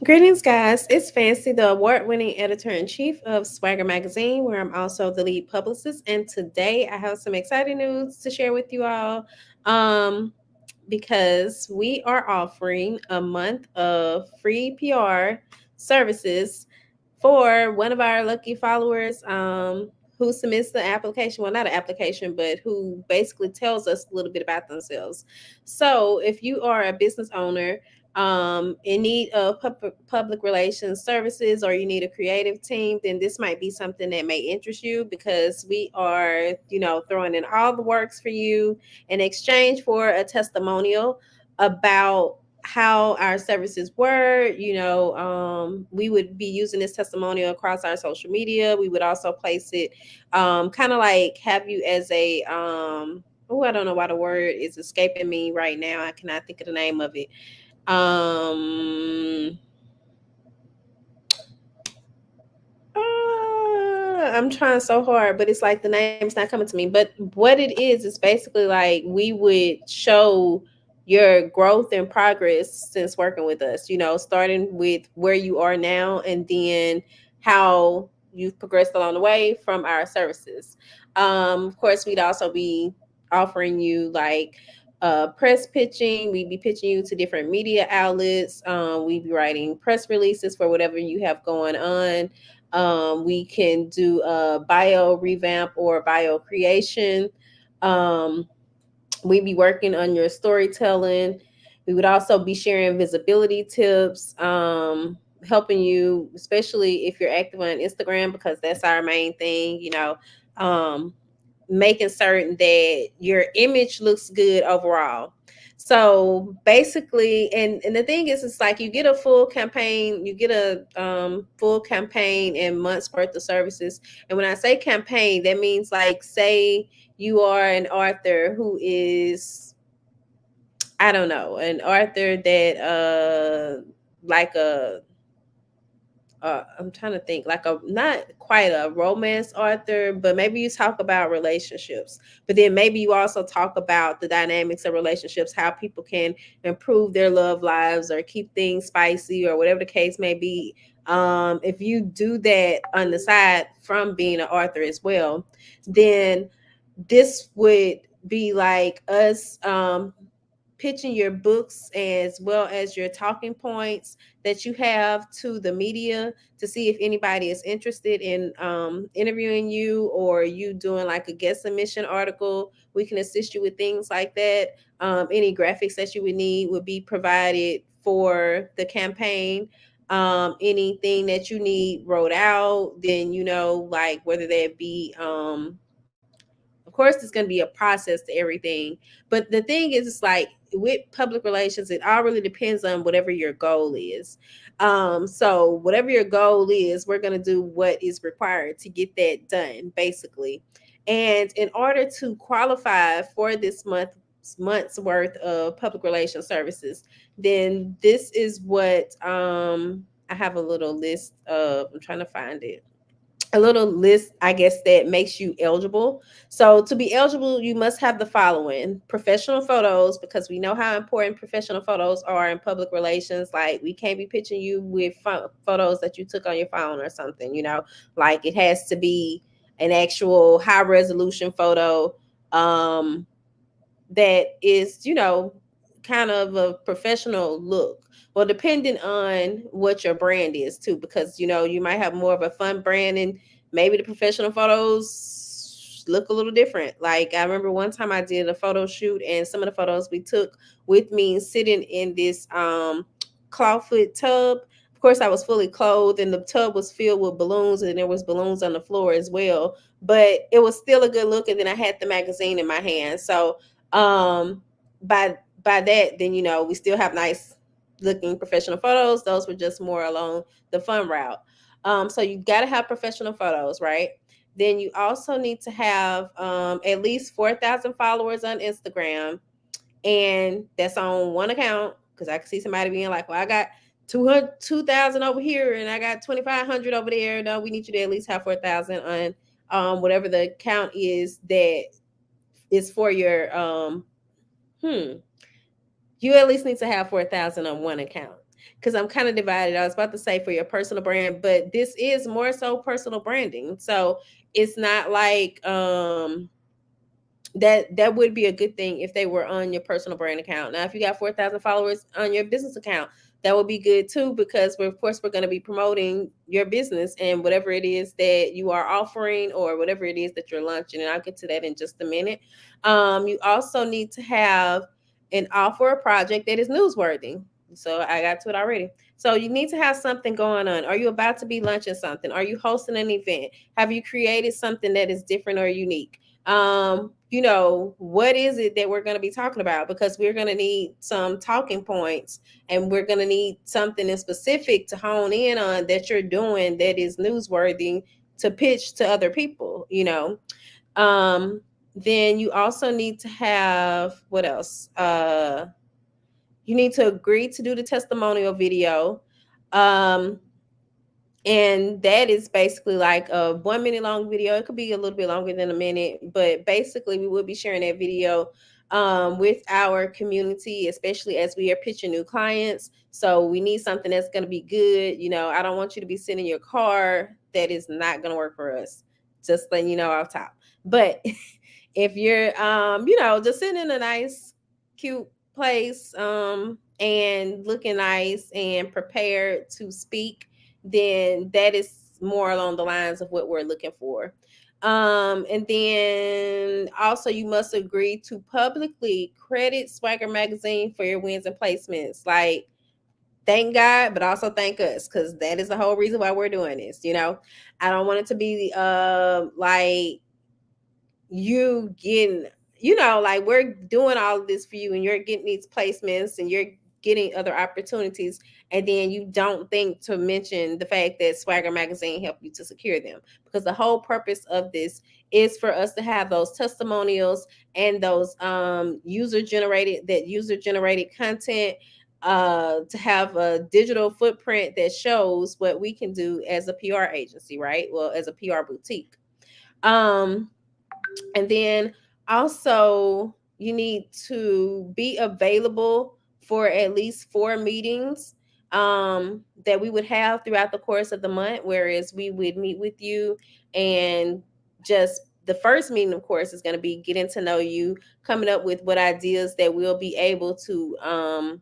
Greetings, guys. It's Fancy, the award winning editor in chief of SwagHer Magazine, where I'm also the lead publicist. And today I have some exciting news to share with you all um, because we are offering a month of free PR services for one of our lucky followers who submits the application. Well, not an application, but who basically tells us a little bit about themselves. So if you are a business owner, in need of public relations services, or you need a creative team, then this might be something that may interest you, because we are, throwing in all the works for you in exchange for a testimonial about how our services were. We would be using this testimonial across our social media. We would also place it, kind of like have you as a, oh, I don't know why the word is escaping me right now. I cannot think of the name of it. Um, I'm trying so hard, but it's like the name's not coming to me. But what it is basically like we would show your growth and progress since working with us, starting with where you are now and then how you've progressed along the way from our services. Of course, we'd also be offering you like press pitching. We'd be pitching you to different media outlets. We'd be writing press releases for whatever you have going on. We can do a bio revamp or bio creation. Um, we'd be working on your storytelling. We would also be sharing visibility tips, helping you, especially if you're active on Instagram, because that's our main thing, um, making certain that your image looks good overall. So basically, and the thing is, it's like you get a full campaign, you get a full campaign and months worth of services. And when I say campaign, that means like, say you are an author who is, I don't know, an author that like a I'm trying to think, like a not quite a romance author, but maybe you talk about relationships. But then maybe you also talk about the dynamics of relationships, how people can improve their love lives or keep things spicy or whatever the case may be. If you do that on the side from being an author as well, then this would be like us pitching your books as well as your talking points that you have to the media to see if anybody is interested in interviewing you, or you doing like a guest submission article. We can assist you with things like that. Any graphics that you would need would be provided for the campaign. Anything that you need wrote out, then, like whether that be of course, there's going to be a process to everything. But the thing is, it's like with public relations, it all really depends on whatever your goal is. So, whatever your goal is, we're going to do what is required to get that done, basically. And in order to qualify for this month's worth of public relations services, then this is what I have a little list of. I'm trying to find it, a little list, I guess, that makes you eligible. So to be eligible, you must have the following: professional photos, because we know how important professional photos are in public relations. Like, we can't be pitching you with photos that you took on your phone or something, like it has to be an actual high resolution photo. That is, kind of a professional look. Well, depending on what your brand is too, because you might have more of a fun brand, and maybe the professional photos look a little different. Like, I remember one time I did a photo shoot, and some of the photos we took with me sitting in this clawfoot tub. Of course, I was fully clothed, and the tub was filled with balloons, and there was balloons on the floor as well. But it was still a good look, and then I had the magazine in my hand. So um by that, then we still have nice looking professional photos. Those were just more along the fun route. So you got to have professional photos, right? Then you also need to have at least 4,000 followers on Instagram, and that's on one account, because I can see somebody being like, well, I got 2,000 over here and I got 2,500 over there. No, we need you to at least have 4,000 on whatever the account is that is for your you at least need to have 4,000 on one account. because I'm kind of divided. I was about to say for your personal brand, but this is more so personal branding. So it's not like that would be a good thing if they were on your personal brand account. Now, if you got 4,000 followers on your business account, that would be good too, because we're, of course, we're going to be promoting your business and whatever it is that you are offering or whatever it is that you're launching. And I'll get to that in just a minute. You also need to have an offer or project that is newsworthy. So I got to it already. So you need to have something going on. Are you about to be launching something? Are you hosting an event? Have you created something that is different or unique? What is it that we're going to be talking about? Because we're going to need some talking points, and we're going to need something in specific to hone in on that you're doing that is newsworthy to pitch to other people. um then you also need to have what else? You need to agree to do the testimonial video. um and that is basically like a 1 minute long video. It could be a little bit longer than a minute, but basically we will be sharing that video with our community, especially as we are pitching new clients. So we need something that's going to be good. I don't want you to be sitting in your car. That is not going to work for us. Just letting you know off top. But if you're just sitting in a nice cute place, and looking nice and prepared to speak, then that is more along the lines of what we're looking for. And then also you must agree to publicly credit SwagHer Magazine for your wins and placements. Like, thank God, but also thank us, because that is the whole reason why we're doing this. I don't want it to be like you getting, like we're doing all of this for you and you're getting these placements and you're getting other opportunities, and then you don't think to mention the fact that SwagHer Magazine helped you to secure them, because the whole purpose of this is for us to have those testimonials and those user generated content, to have a digital footprint that shows what we can do as a PR agency, right? Well, as a PR boutique. And then also, you need to be available for at least 4 meetings that we would have throughout the course of the month, whereas we would meet with you. And just the first meeting, of course, is going to be getting to know you, coming up with what ideas that we'll be able to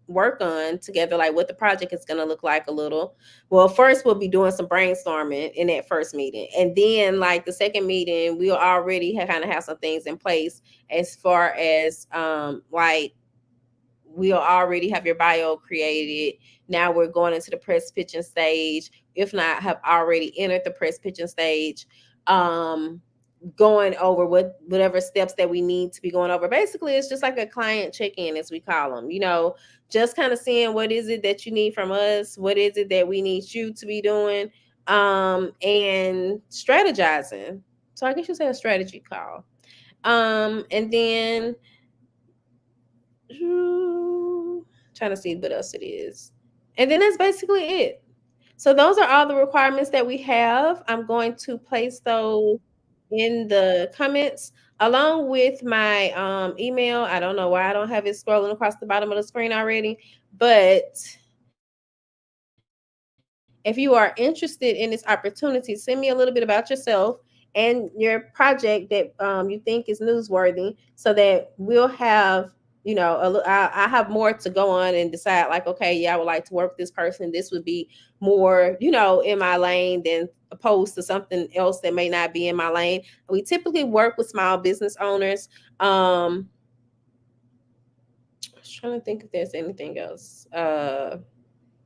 work on together, like what the project is going to look like a little. Well, first we'll be doing some brainstorming in that first meeting, and then like the second meeting we'll already kind of have some things in place, as far as like we'll already have your bio created. Now we're going into the press pitching stage, if not have already entered the press pitching stage. Going over whatever steps that we need to be going over. Basically, it's just like a client check-in, as we call them. Just kind of seeing what is it that you need from us, what is it that we need you to be doing, and strategizing. So I guess you say a strategy call. And then trying to see what else it is. And then that's basically it. So those are all the requirements that we have. I'm going to place those in the comments along with my email. I don't know why I don't have it scrolling across the bottom of the screen already, but if you are interested in this opportunity, send me a little bit about yourself and your project that you think is newsworthy, so that we'll have, I have more to go on and decide, like, okay, yeah, I would like to work with this person. This would be more, in my lane than opposed to something else that may not be in my lane. We typically work with small business owners. I was trying to think if there's anything else.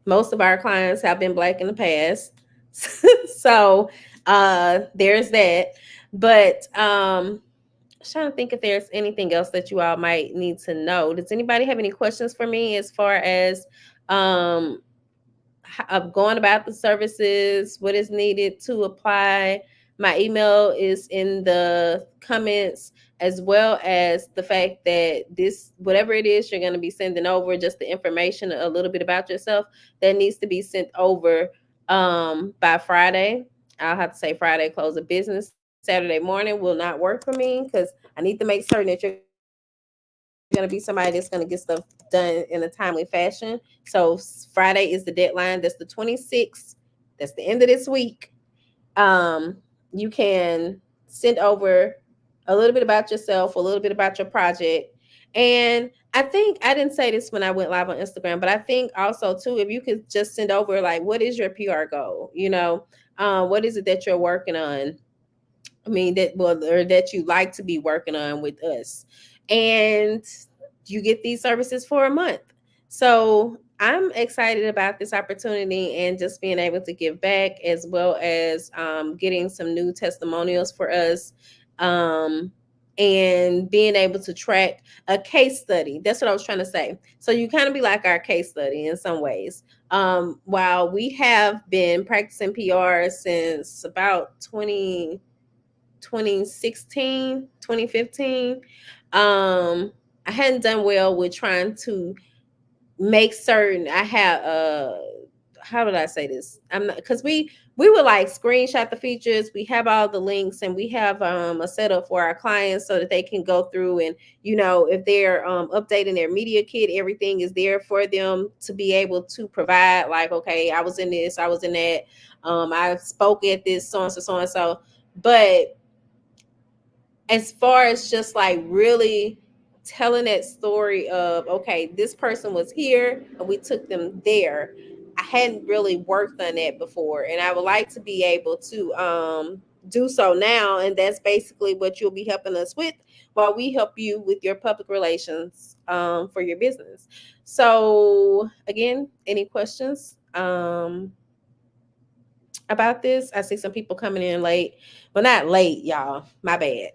Most of our clients have been Black in the past. So there's that. But I was trying to think if there's anything else that you all might need to know. Does anybody have any questions for me as far as um, going about the services, what is needed to apply? My email is in the comments, as well as the fact that this, whatever it is you're going to be sending over, just the information, a little bit about yourself, that needs to be sent over by Friday. I'll have to say Friday close of business. Saturday morning will not work for me, because I need to make certain that you're going to be able to see it going to be somebody that's going to get stuff done in a timely fashion. So Friday is the deadline. That's the 26th. That's the end of this week. um, you can send over a little bit about yourself, a little bit about your project. And I think I didn't say this when I went live on Instagram, but I think also too, if you could just send over like, what is your PR goal? What is it that you're working on? I mean, that well, or that you like to be working on with us, and you get these services for a month. So I'm excited about this opportunity and just being able to give back, as well as getting some new testimonials for us, um, and being able to track a case study. That's what I was trying to say. So you kind of be like our case study in some ways. While we have been practicing PR since about 2016, 2015. I hadn't done well with trying to make certain I have how did I say this? I'm not, because we would like screenshot the features. We have all the links, and we have a setup for our clients so that they can go through, and if they're updating their media kit, everything is there for them to be able to provide, like, okay, I was in this, I was in that, I spoke at this, so and so, so and so. But as far as just like really telling that story of, okay, this person was here and we took them there, I hadn't really worked on that before, and I would like to be able to do so now. And that's basically what you'll be helping us with, while we help you with your public relations for your business. So again, any questions about this? I see some people coming in late. Well, not late, y'all. My bad.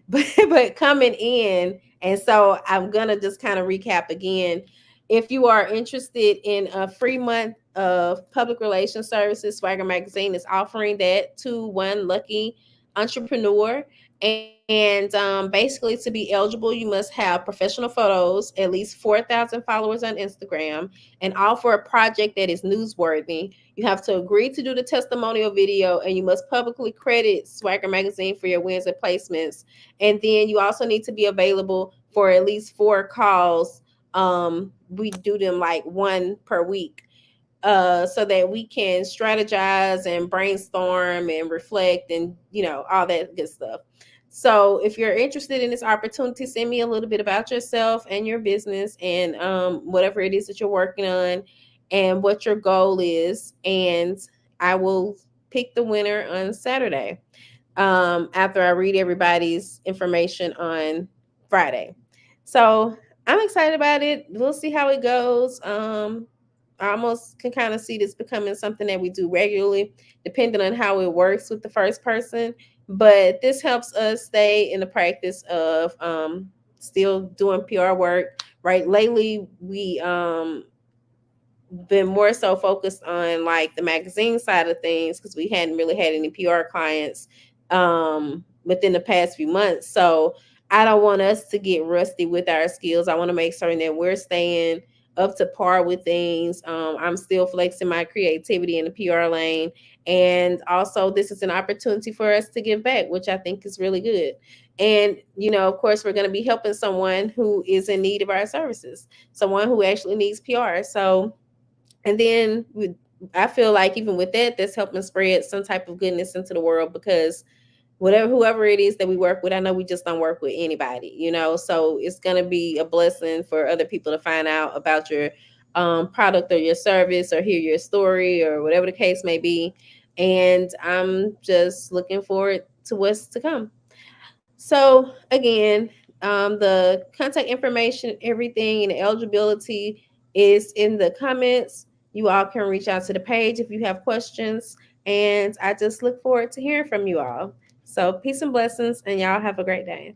But coming in. And so I'm gonna just kind of recap again. If you are interested in a free month of public relations services, SwagHer Magazine is offering that to one lucky entrepreneur. And basically, to be eligible, you must have professional photos, at least 4,000 followers on Instagram, and offer a project that is newsworthy. You have to agree to do the testimonial video, and you must publicly credit SwagHer Magazine for your wins and placements. And then you also need to be available for at least 4 calls. We do them like one per week, so that we can strategize and brainstorm and reflect and all that good stuff. So if you're interested in this opportunity, send me a little bit about yourself and your business, and whatever it is that you're working on and what your goal is, and I will pick the winner on Saturday, after I read everybody's information on Friday. So I'm excited about it. We'll see how it goes. I almost can kind of see this becoming something that we do regularly, depending on how it works with the first person. But this helps us stay in the practice of still doing PR work. Right. Lately, we been more so focused on like the magazine side of things, because we hadn't really had any PR clients within the past few months. So I don't want us to get rusty with our skills. I want to make certain that we're staying up to par with things. I'm still flexing my creativity in the PR lane. And also, this is an opportunity for us to give back, which I think is really good. And, of course, we're going to be helping someone who is in need of our services, someone who actually needs PR. So, and then I feel like even with that, that's helping spread some type of goodness into the world, because whoever it is that we work with, I know we just don't work with anybody, so it's going to be a blessing for other people to find out about your product or your service, or hear your story, or whatever the case may be. And I'm just looking forward to what's to come. So again, the contact information, everything, and eligibility is in the comments. You all can reach out to the page if you have questions. And I just look forward to hearing from you all. So peace and blessings, and y'all have a great day.